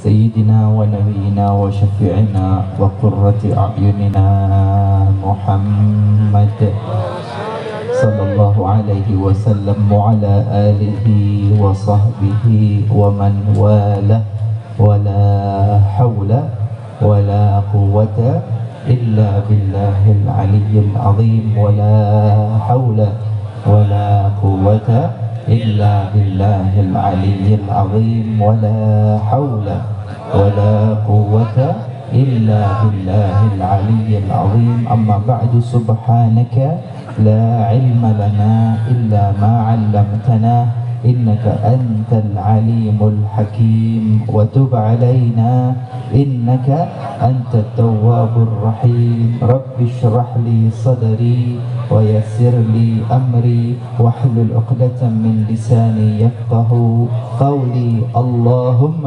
سيدنا ونبينا وشفيعنا وقرة أعيننا محمد صلى الله عليه وسلم وعلى آله وصحبه ومن والاه ولا حول ولا قوة إلا بالله العلي العظيم ولا حول ولا قوة إلا بالله العلي العظيم ولا حول ولا قوة إلا بالله العلي العظيم. أما بعد، سبحانك لا علم لنا إلا ما علمتنا إنك أنت العليم الحكيم، وتب علينا إنك أنت التواب الرحيم. رب اشرح لي صدري ويسر لي أمري واحلل عقدة من لساني يفقه قولي. اللهم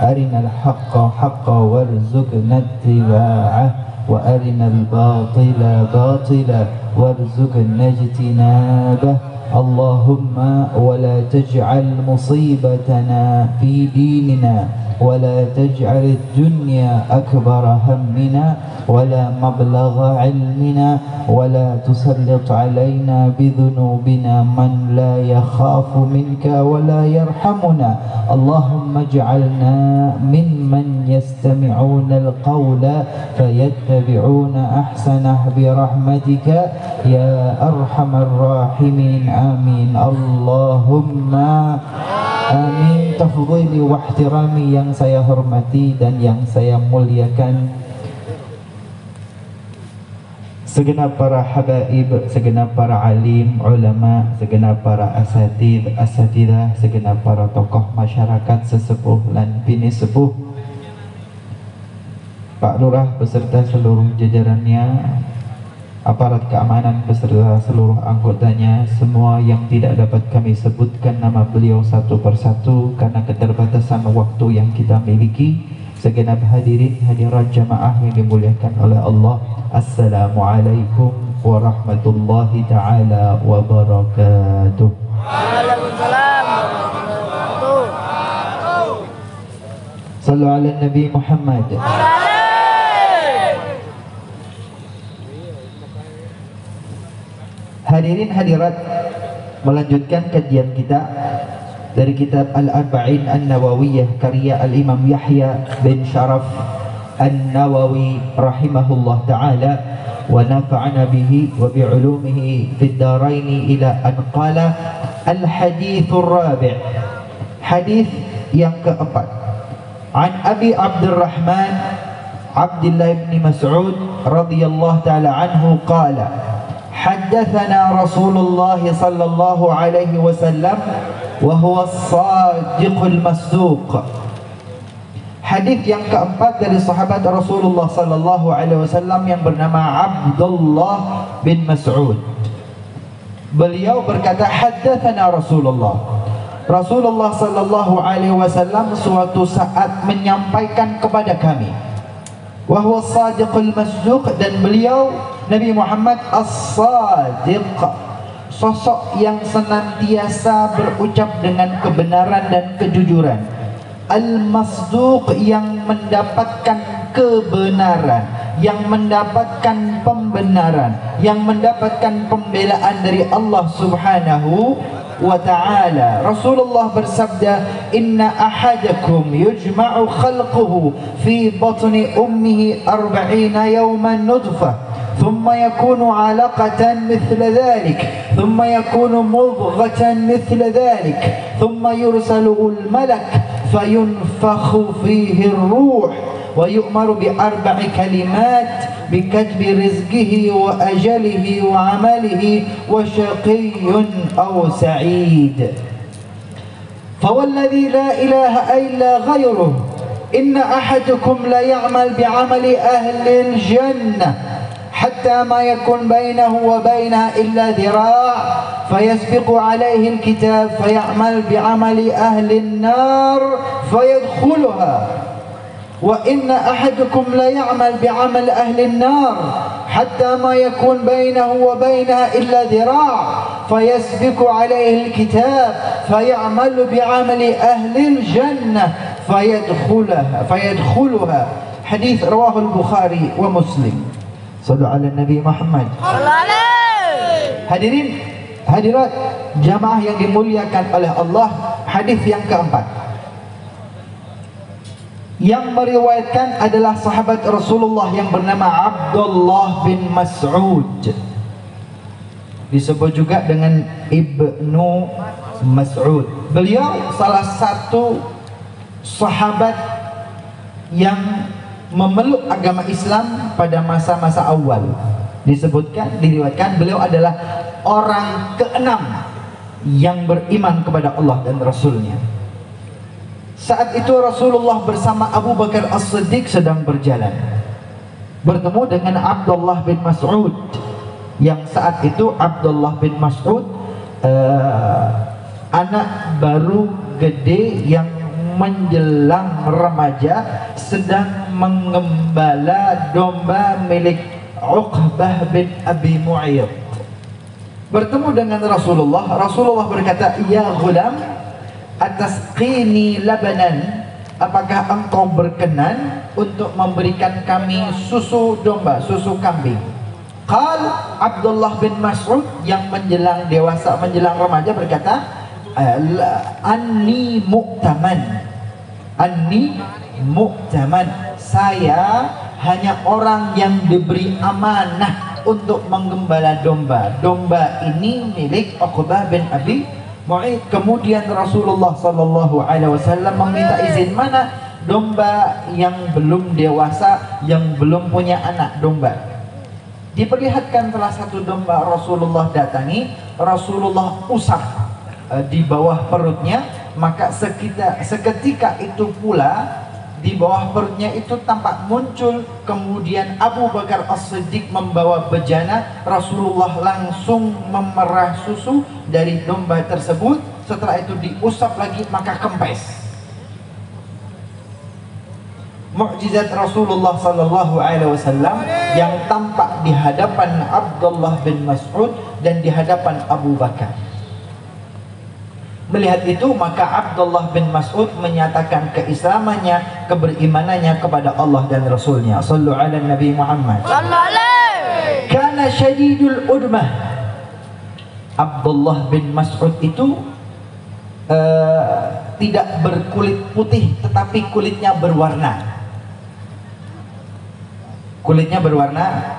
أرنا الحق حقا وارزقنا اتباعه وأرنا الباطل باطلا وارزقنا اجتنابه. اللهم ولا تجعل مصيبتنا في ديننا ولا تجعل الدنيا أكبر همنا ولا مبلغ علمنا ولا تسلط علينا بذنوبنا من لا يخاف منك ولا يرحمنا. اللهم اجعلنا ممن يستمعون القول فيتبعون أحسنه برحمتك يا أرحم الراحمين. آمين اللهم amin. Tafdhili wa ihtirami, yang saya hormati dan yang saya muliakan, segenap para habaib, segenap para alim, ulama, segenap para asatidah, segenap para tokoh masyarakat, sesepuh dan bini sepuh, Pak Lurah beserta seluruh jajarannya, aparat keamanan beserta seluruh anggotanya, semua yang tidak dapat kami sebutkan nama beliau satu persatu karena keterbatasan waktu yang kita miliki. Segenap hadirin hadirat jamaah yang dimuliakan oleh Allah, Assalamualaikum warahmatullahi ta'ala wabarakatuh. Waalaikumsalam warahmatullahi wabarakatuh. Sallu ala Nabi Muhammad. Hadirin hadirat, melanjutkan kajian kita dari kitab Al-Arba'in An-Nawawiyah karya Al-Imam Yahya bin Sharaf An-Nawawi rahimahullah ta'ala wa nafa'ana bihi wa bi'ulumihi fid daraini ila an qala al-hadithur rabi'. Hadith yang keempat, an Abi Abdurrahman Abdullah bin Mas'ud radhiyallahu ta'ala anhu qala حدثنا رسول الله صلى الله عليه وسلم وهو الصادق المصدوق. Hadis yang keempat dari sahabat Rasulullah sallallahu alaihi wasallam yang bernama Abdullah bin Mas'ud. Beliau berkata, haddatsana Rasulullah. Rasulullah sallallahu alaihi wasallam suatu saat menyampaikan kepada kami, wa huwa as-sadiqul masduq, dan beliau Nabi Muhammad as-sadiq, sosok yang senantiasa berucap dengan kebenaran dan kejujuran, al-masduq, yang mendapatkan kebenaran, yang mendapatkan pembenaran, yang mendapatkan pembelaan dari Allah Subhanahu wa ta'ala. Rasulullah bersabda, inna ahadakum yujma'u khalquhu fi batni ummihi 40 yawman nutfah ثم يكون علقة مثل ذلك ثم يكون مضغة مثل ذلك ثم يرسل الملك فينفخ فيه الروح ويؤمر ب4 كلمات بكتب رزقه وأجله وعمله وشقي أو سعيد. فوالذي لا إله إلا غيره إن أحدكم لا يعمل بعمل أهل الجنة حتى ما يكون بينه وبينها إلا ذراع فيسبق عليه الكتاب فيعمل بعمل أهل النار فيدخلها وإن أحدكم لا يعمل بعمل أهل النار حتى ما يكون بينه وبينها إلا ذراع فيسبق عليه الكتاب فيعمل بعمل أهل الجنة fayadkhuluha. Hadis rawahu al-Bukhari wa Muslim. Sallu ala Nabi Muhammad. Hadirin hadirat jamaah yang dimuliakan oleh Allah, hadis yang keempat yang meriwayatkan adalah sahabat Rasulullah yang bernama Abdullah bin Mas'ud, disebut juga dengan Ibnu Mas'ud. Beliau salah satu sahabat yang memeluk agama Islam pada masa-masa awal. Disebutkan, diriwayatkan beliau adalah orang keenam yang beriman kepada Allah dan Rasulnya. Saat itu Rasulullah bersama Abu Bakar As-Siddiq sedang berjalan, bertemu dengan Abdullah bin Mas'ud, yang saat itu Abdullah bin Mas'ud anak baru gede yang menjelang remaja, sedang mengembala domba milik Uqbah bin Abi Mu'ayyid. Bertemu dengan Rasulullah, Rasulullah berkata, "Ya ghulam, atasqini labanan, apakah engkau berkenan untuk memberikan kami susu domba, susu kambing?" Qal Abdullah bin Mas'ud yang menjelang dewasa, menjelang remaja berkata, "Anni mu'taman, anni mu'taman, saya hanya orang yang diberi amanah untuk menggembala domba. Domba ini milik Uqbah bin Abi Mu'ayyid." Kemudian Rasulullah SAW meminta izin, mana domba yang belum dewasa, yang belum punya anak domba. Diperlihatkan salah satu domba Rasulullah datangi, Rasulullah usap di bawah perutnya, maka seketika itu pula di bawah perutnya itu tampak muncul. Kemudian Abu Bakar As-Siddiq membawa bejana, Rasulullah langsung memerah susu dari domba tersebut. Setelah itu diusap lagi, maka kempes. Mukjizat Rasulullah SAW yang tampak di hadapan Abdullah bin Mas'ud dan di hadapan Abu Bakar. Melihat itu, maka Abdullah bin Mas'ud menyatakan keislamannya, keberimanannya kepada Allah dan Rasulnya. Sallu ala Nabi Muhammad. Kana syadidul udmah. Abdullah bin Mas'ud itu tidak berkulit putih, tetapi kulitnya berwarna. Kulitnya berwarna.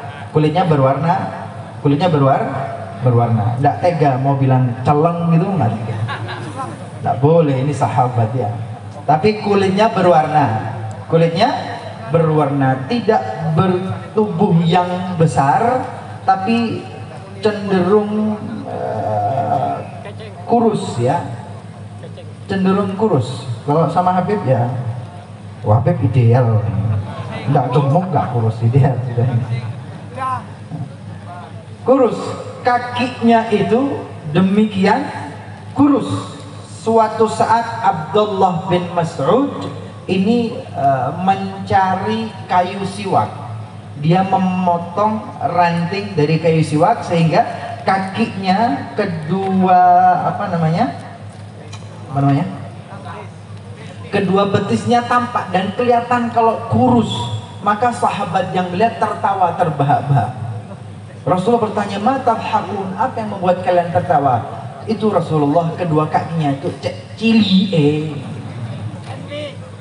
Tidak tega mau bilang celeng gitu, nggak tega. Tidak boleh, ini sahabat ya. Tapi kulitnya berwarna, tidak bertubuh yang besar, tapi cenderung kurus ya, cenderung kurus. Kalau sama Habib ya, wah Habib ideal, nggak gemuk, nggak kurus, ideal sudah. Kurus, kakinya itu demikian kurus. Suatu saat Abdullah bin Mas'ud ini mencari kayu siwak. Dia memotong ranting dari kayu siwak sehingga kakinya kedua kedua betisnya tampak dan kelihatan kalau kurus. Maka sahabat yang melihat tertawa terbahak-bahak. Rasulullah bertanya, "Ma tadhakun?" Apa yang membuat kalian tertawa? Itu Rasulullah, kedua kakinya itu cek cili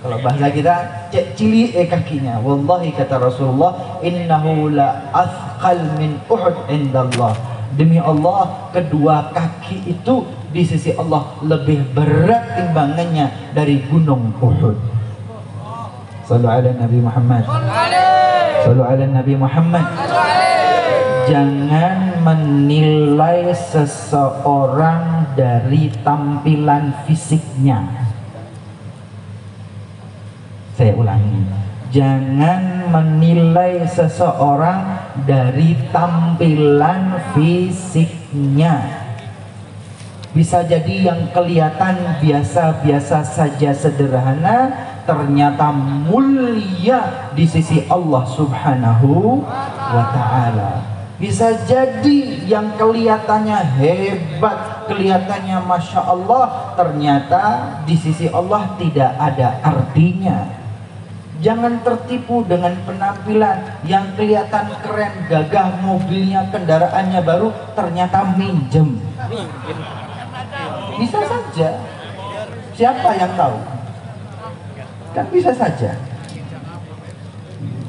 kalau bahasa kita cek cili kakinya. Wallahi kata Rasulullah, "Innahu la athqal min Uhud indallah." Demi Allah, kedua kaki itu di sisi Allah lebih berat timbangannya dari gunung Uhud. Sallu ala Nabi Muhammad. Sallu ala Nabi Muhammad. Jangan menilai seseorang dari tampilan fisiknya. Saya ulangi, jangan menilai seseorang dari tampilan fisiknya. Bisa jadi yang kelihatan biasa-biasa saja, sederhana, ternyata mulia di sisi Allah Subhanahu wa Ta'ala. Bisa jadi yang kelihatannya hebat, kelihatannya Masya Allah, ternyata di sisi Allah tidak ada artinya. Jangan tertipu dengan penampilan yang kelihatan keren, gagah, mobilnya, kendaraannya baru, ternyata minjem. Bisa saja. Siapa yang tahu? Kan bisa saja.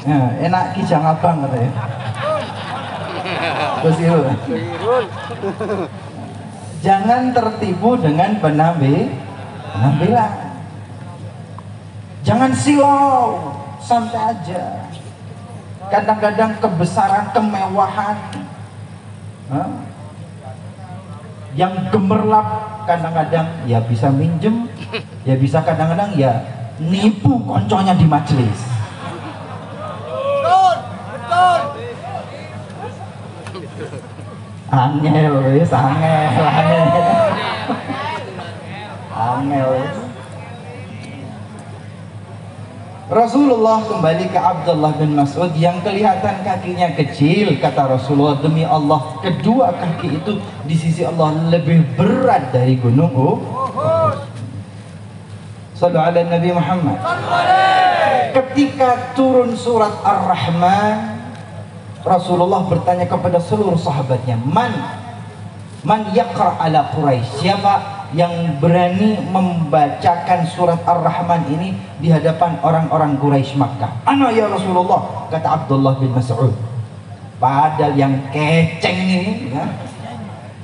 Nah, enak kijang abang katanya. Jangan tertipu dengan penampilan. Jangan silau, santai aja. Kadang-kadang kebesaran, kemewahan, yang gemerlap, kadang-kadang ya bisa minjem, ya bisa kadang-kadang ya nipu konconya di majelis. Betul. Angel, wis angel. Rasulullah kembali ke Abdullah bin Mas'ud yang kelihatan kakinya kecil. Kata Rasulullah, demi Allah, kedua kaki itu di sisi Allah lebih berat dari gunung Uhud. Sallu ala Nabi Muhammad. Ketika turun surat Ar-Rahman, Rasulullah bertanya kepada seluruh sahabatnya, Man yaqra ala Quraisy, siapa yang berani membacakan surat Ar-Rahman ini di hadapan orang-orang Quraisy Makkah? Ana ya Rasulullah, kata Abdullah bin Mas'ud. Padahal yang keceng ini ya,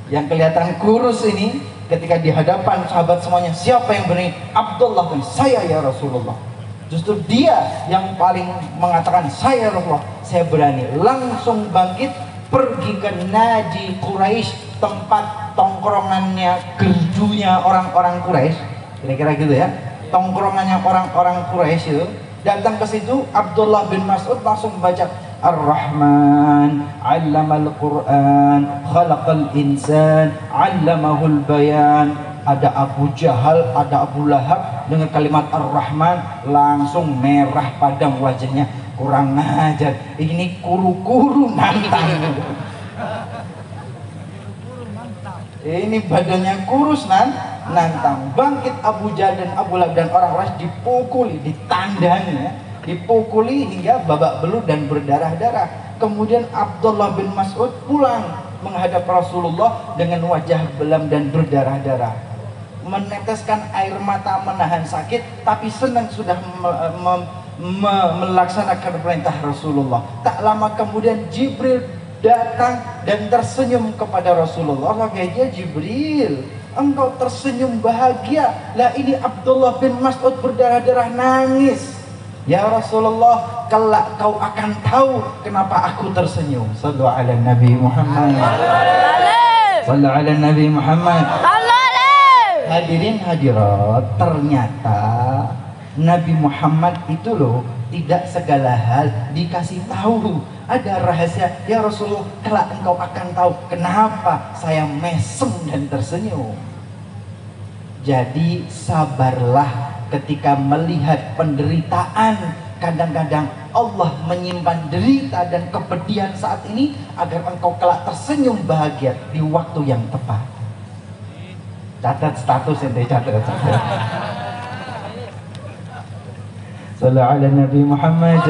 yang kelihatan kurus ini, ketika di hadapan sahabat semuanya, siapa yang berani? Abdullah bin, saya ya Rasulullah. Justru dia yang paling mengatakan, saya Rasulullah, saya berani. Langsung bangkit pergi ke Nadi Quraisy, tempat tongkrongannya, gerdunya orang-orang Quraisy, kira-kira gitu ya, tongkrongannya orang-orang Quraisy itu. Datang ke situ, Abdullah bin Mas'ud langsung baca Ar-Rahman 'allamal Qur'an, khalaqal insan, 'allamahul bayan. Ada Abu Jahal, ada Abu Lahab, dengan kalimat Ar-Rahman langsung merah padam wajahnya. Kurang ajar, ini kuru-kuru nantang. Ini badannya kurus nantang. Bangkit Abu Jahal dan Abu Lahab dan orang Quraisy, dipukuli, ditandangi, dipukuli hingga babak belur dan berdarah-darah. Kemudian Abdullah bin Mas'ud pulang menghadap Rasulullah dengan wajah belam dan berdarah-darah, meneteskan air mata, menahan sakit, tapi senang sudah melaksanakan perintah Rasulullah. Tak lama kemudian Jibril datang dan tersenyum kepada Rasulullah. Kata dia, Jibril, engkau tersenyum bahagia. Lah ini Abdullah bin Mas'ud berdarah-darah nangis. Ya Rasulullah, kelak kau akan tahu kenapa aku tersenyum. Sallu ala Nabi Muhammad. Sallu ala Nabi Muhammad. Hadirin hadirat, ternyata Nabi Muhammad itu loh, tidak segala hal dikasih tahu. Ada rahasia. Ya Rasulullah, kelak engkau akan tahu kenapa saya mesem dan tersenyum. Jadi sabarlah ketika melihat penderitaan. Kadang-kadang Allah menyimpan derita dan kepedihan saat ini agar engkau kelak tersenyum bahagia di waktu yang tepat. Catat status ente, catat. Sallallahu ala Nabi Muhammad.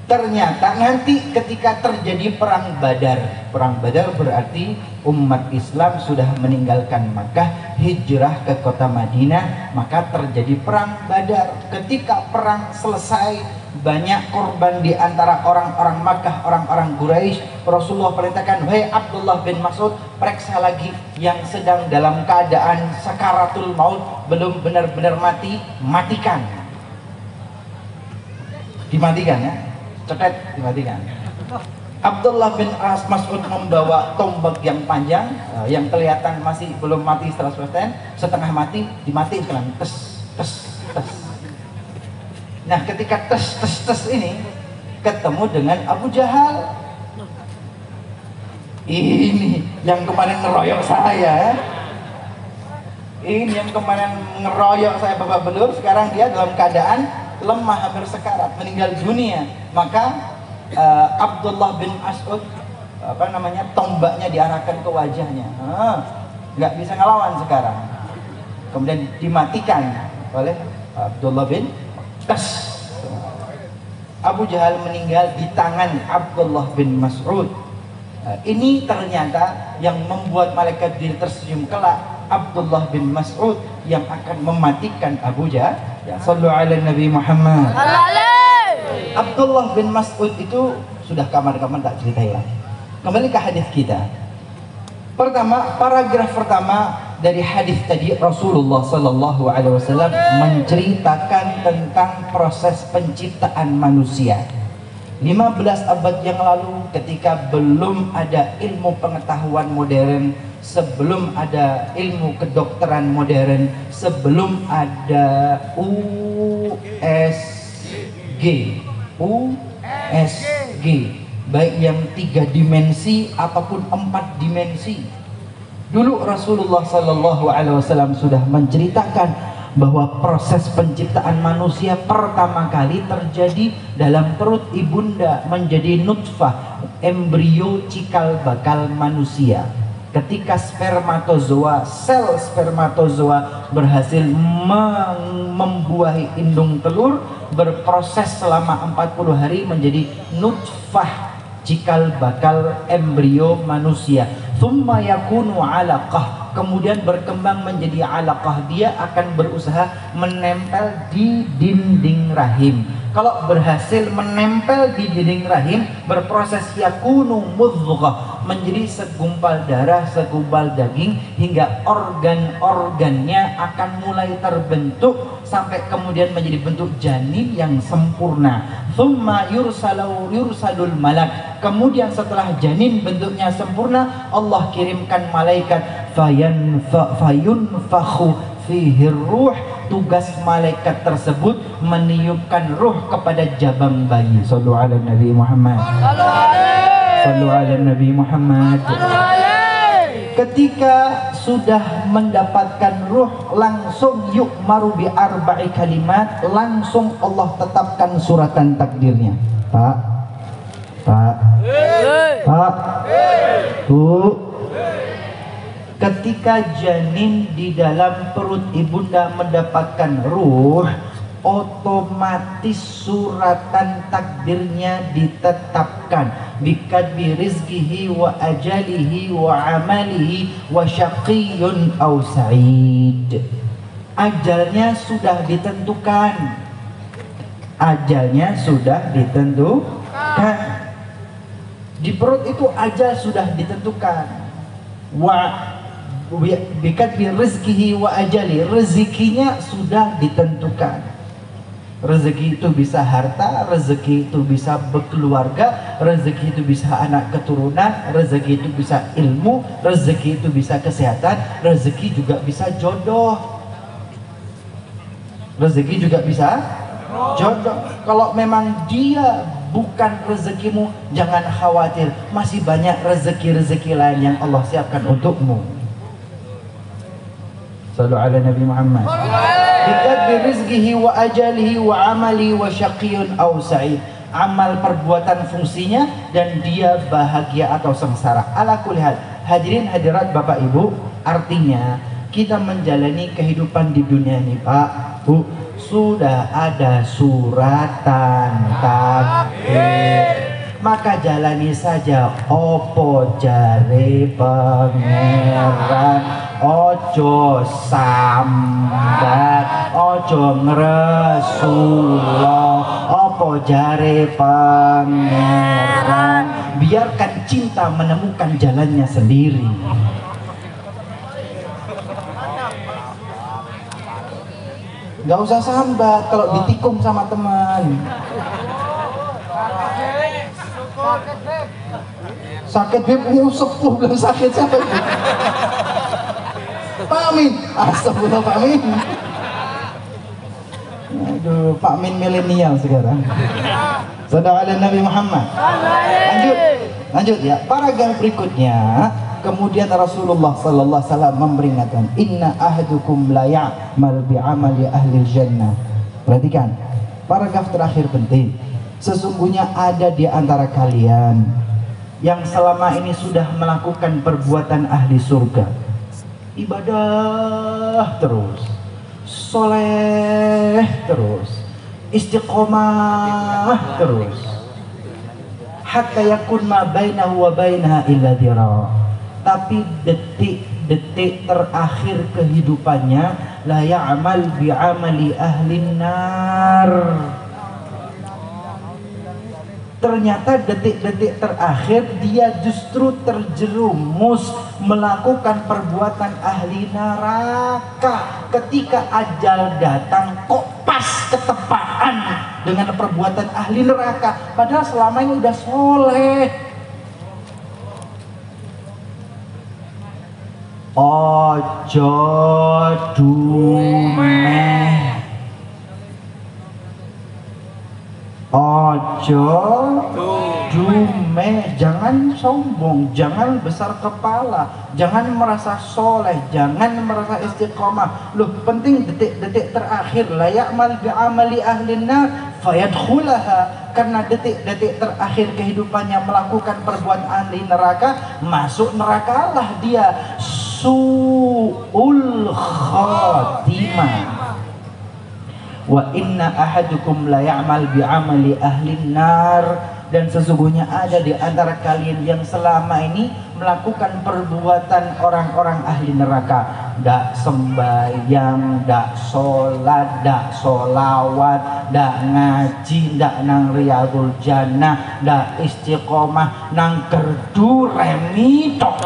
Ternyata nanti ketika terjadi perang Badar berarti umat Islam sudah meninggalkan Makkah, hijrah ke kota Madinah, maka terjadi perang Badar. Ketika perang selesai, banyak korban di antara orang-orang Makkah, orang-orang Quraisy. Rasulullah perintahkan, "Hei Abdullah bin Mas'ud, periksa lagi yang sedang dalam keadaan sakaratul maut, belum benar-benar mati, matikan." Dimatikan ya. Cetet, dimatikan. Abdullah bin Mas'ud membawa tombak yang panjang, yang kelihatan masih belum mati 100%, setengah mati, dimatiin sekarang. Tes, tes, tes. Nah, ketika tes, tes, tes ini ketemu dengan Abu Jahal. Ini yang kemarin ngeroyok saya. Ini yang kemarin ngeroyok saya babak belur, sekarang dia dalam keadaan lemah, hampir sekarat, meninggal dunia. Maka Abdullah bin Mas'ud tombaknya diarahkan ke wajahnya. Nggak bisa ngelawan sekarang. Kemudian dimatikan oleh Abdullah bin Qas. Abu Jahal meninggal di tangan Abdullah bin Mas'ud. Ini ternyata yang membuat malaikat Jibril tersenyum kelak, Abdullah bin Mas'ud yang akan mematikan Abu Jahal. Ya, sallu ala Nabi Muhammad. Abdullah bin Mas'ud itu sudah kamar-kamar tak ceritain lagi. Kembali ke hadis kita. Pertama, paragraf pertama dari hadis tadi, Rasulullah sallallahu alaihi wasallam menceritakan tentang proses penciptaan manusia. 15 abad yang lalu, ketika belum ada ilmu pengetahuan modern, sebelum ada ilmu kedokteran modern, sebelum ada USG, baik yang 3 dimensi ataupun 4 dimensi. Dulu Rasulullah sallallahu alaihi wasallam sudah menceritakan bahwa proses penciptaan manusia pertama kali terjadi dalam perut ibunda menjadi nutfah, embrio cikal bakal manusia. Ketika spermatozoa, sel spermatozoa berhasil membuahi indung telur, berproses selama 40 hari menjadi nutfah, cikal bakal embrio manusia. Thumma yakunu alaqah, kemudian berkembang menjadi alaqah. Dia akan berusaha menempel di dinding rahim. Kalau berhasil menempel di dinding rahim, berproses yakunu mudghah, menjadi segumpal darah, segumpal daging, hingga organ-organnya akan mulai terbentuk sampai kemudian menjadi bentuk janin yang sempurna. Thumma yursalul malak, kemudian setelah janin bentuknya sempurna, Allah kirimkan malaikat fayunfakhu fihi ruh. Tugas malaikat tersebut meniupkan ruh kepada jabang bayi. Sallu ala Nabi Muhammad. Sallu ala Nabi Muhammad. Ketika sudah mendapatkan ruh, langsung yu'maru bi arba'i kalimat, langsung Allah tetapkan suratan takdirnya. Pak, Bu. Ketika janin di dalam perut ibunda mendapatkan ruh, otomatis suratan takdirnya ditetapkan. Bikadbi rizkihi wa ajalihi wa amalihi wa syaqiyun aw sa'id. Ajalnya sudah ditentukan. Ajalnya sudah ditentukan. Di perut itu ajal sudah ditentukan. Bikadbi rizkihi wa ajali, rezekinya sudah ditentukan. Rezeki itu bisa harta, rezeki itu bisa berkeluarga, rezeki itu bisa anak keturunan, rezeki itu bisa ilmu, rezeki itu bisa kesehatan, rezeki juga bisa jodoh. Rezeki juga bisa jodoh. Kalau memang dia bukan rezekimu, jangan khawatir, masih banyak rezeki-rezeki lain yang Allah siapkan untukmu. Sallu ala Nabi Muhammad. Bikadbi rizkihi wa ajalihi wa amali wa syaqiyun aw sa'id. Amal, perbuatan, fungsinya, dan dia bahagia atau sengsara. Ala kulli hal, hadirin hadirat Bapak Ibu, artinya kita menjalani kehidupan di dunia ini, Pak, Bu, sudah ada suratan takdir. Maka jalani saja. Opo jare pangeran, ojo sambat, ojo ngresula. Opo jare pangeran, biarkan cinta menemukan jalannya sendiri. Gak usah sambat kalau ditikung sama teman. Sakit beb, sepuh belum sakit siapa? Pak Amin, astagfirullah Pak Amin. Aduh, Pak Amin milenial sekarang. Sallallahu alaihi Nabi Muhammad. Lanjut ya. Paragraf berikutnya, kemudian Rasulullah sallallahu alaihi wasallam memperingatkan, inna ahadukum la ya'mal bi'amali ahli jannah. Perhatikan, paragraf terakhir penting. Sesungguhnya ada di antara kalian yang selama ini sudah melakukan perbuatan ahli surga, ibadah terus, soleh terus, istiqomah terus, hatta yakun ma bainahu wa bainaha illa dhira'. Tapi detik-detik terakhir kehidupannya la ya'mal bi'amali ahlin nar. Ternyata detik-detik terakhir dia justru terjerumus melakukan perbuatan ahli neraka. Ketika ajal datang kok pas ketepaan dengan perbuatan ahli neraka, padahal selama ini udah soleh. Ojo dumeh, ojo dumeh, jangan sombong, jangan besar kepala, jangan merasa soleh, jangan merasa istiqomah. Loh, penting detik-detik terakhir la ya'mal bi'amali ahlinna fayadkhulaha, karena detik-detik terakhir kehidupannya melakukan perbuatan ahli neraka, masuk neraka lah dia. Su'ul khatimah. Wa inna ahadukum la ya'mal bi'amali ahlin nar, dan sesungguhnya ada di antara kalian yang selama ini melakukan perbuatan orang-orang ahli neraka. Dak sembahyang, dak sholat, dak sholawat, dak ngaji, dak nang riyadul jannah, dak istiqomah, nang kerdu remi tok.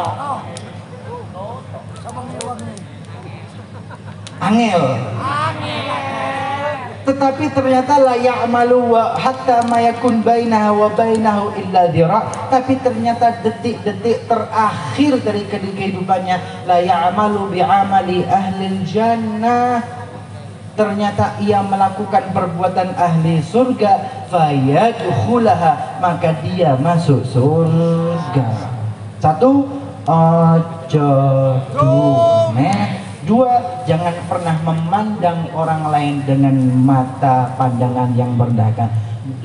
Angel. Tetapi ternyata la ya'malu wa hatta ma yakun bainahu wa bainahu illa dhira'. Tapi ternyata detik-detik terakhir dari kehidupannya la ya'malu bi'amali ahlil jannah. Ternyata ia melakukan perbuatan ahli surga, fayadkhulaha, maka dia masuk surga. Satu, ojo dumeh. Dua, jangan pernah memandang orang lain dengan mata pandangan yang merendahkan.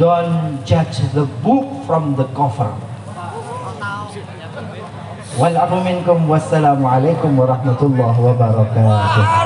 Don't judge the book from the cover. Wal afu minkum, wassalamualaikum warahmatullahi wabarakatuh.